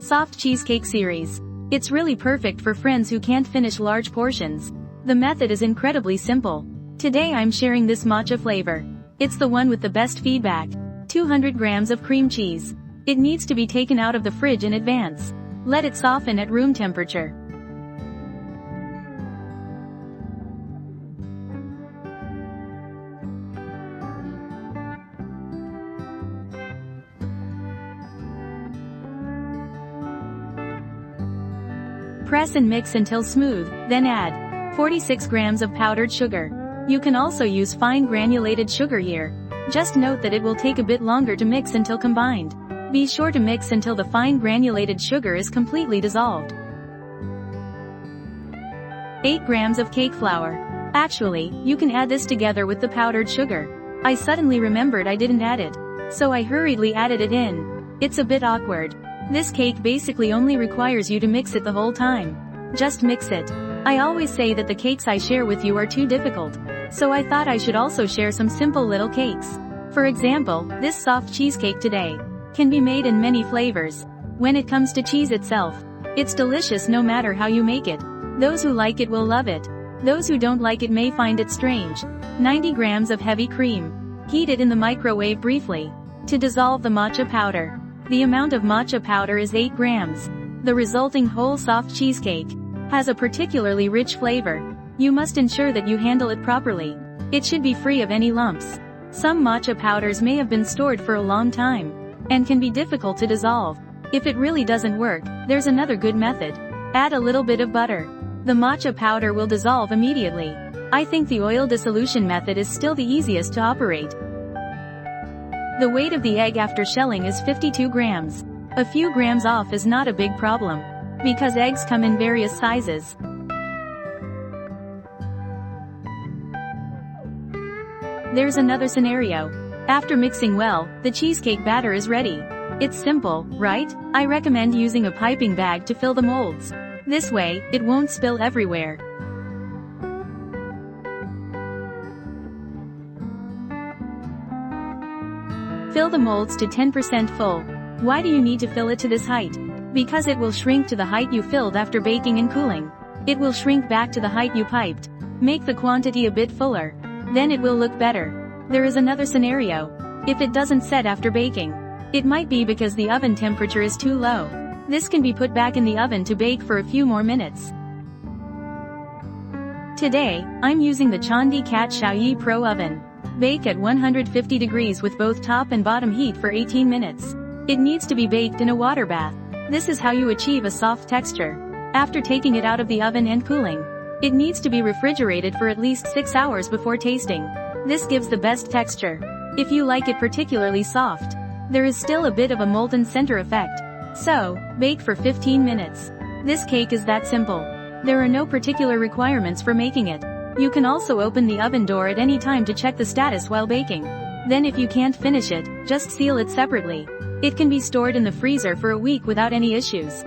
Soft cheesecake series. It's really perfect for friends who can't finish large portions. The method is incredibly simple. Today I'm sharing this matcha flavor. It's the one with the best feedback. 200 grams of cream cheese. It needs to be taken out of the fridge in advance. Let it soften at room temperature. Press and mix until smooth, then add 46 grams of powdered sugar. You can also use fine granulated sugar here. Just note that it will take a bit longer to mix until combined. Be sure to mix until the fine granulated sugar is completely dissolved. 8 grams of cake flour. Actually, you can add this together with the powdered sugar. I suddenly remembered I didn't add it, so I hurriedly added it in. It's a bit awkward. This cake basically only requires you to mix it the whole time. Just mix it. I always say that the cakes I share with you are too difficult, so I thought I should also share some simple little cakes. For example, this soft cheesecake today can be made in many flavors. When it comes to cheese itself, it's delicious no matter how you make it. Those who like it will love it. Those who don't like it may find it strange. 90 grams of heavy cream. Heat it in the microwave briefly to dissolve the matcha powder. The amount of matcha powder is 8 grams. The resulting whole soft cheesecake has a particularly rich flavor. You must ensure that you handle it properly. It should be free of any lumps. Some matcha powders may have been stored for a long time and can be difficult to dissolve. If it really doesn't work, there's another good method. Add a little bit of butter. The matcha powder will dissolve immediately. I think the oil dissolution method is still the easiest to operate. The weight of the egg after shelling is 52 grams. A few grams off is not a big problem, because eggs come in various sizes. There's another scenario. After mixing well, the cheesecake batter is ready. It's simple, right? I recommend using a piping bag to fill the molds. This way, it won't spill everywhere. Fill the molds to 10% full. Why do you need to fill it to this height? Because it will shrink to the height you filled after baking and cooling. It will shrink back to the height you piped. Make the quantity a bit fuller. Then it will look better. There is another scenario. If it doesn't set after baking, it might be because the oven temperature is too low. This can be put back in the oven to bake for a few more minutes. Today, I'm using the Chandi Cat Xiaoyi Pro oven. Bake at 150 degrees with both top and bottom heat for 18 minutes. It needs to be baked in a water bath. This is how you achieve a soft texture. After taking it out of the oven and cooling, it needs to be refrigerated for at least 6 hours before tasting. This gives the best texture. If you like it particularly soft, there is still a bit of a molten center effect. So, bake for 15 minutes. This cake is that simple. There are no particular requirements for making it. You can also open the oven door at any time to check the status while baking. Then if you can't finish it, just seal it separately. It can be stored in the freezer for a week without any issues.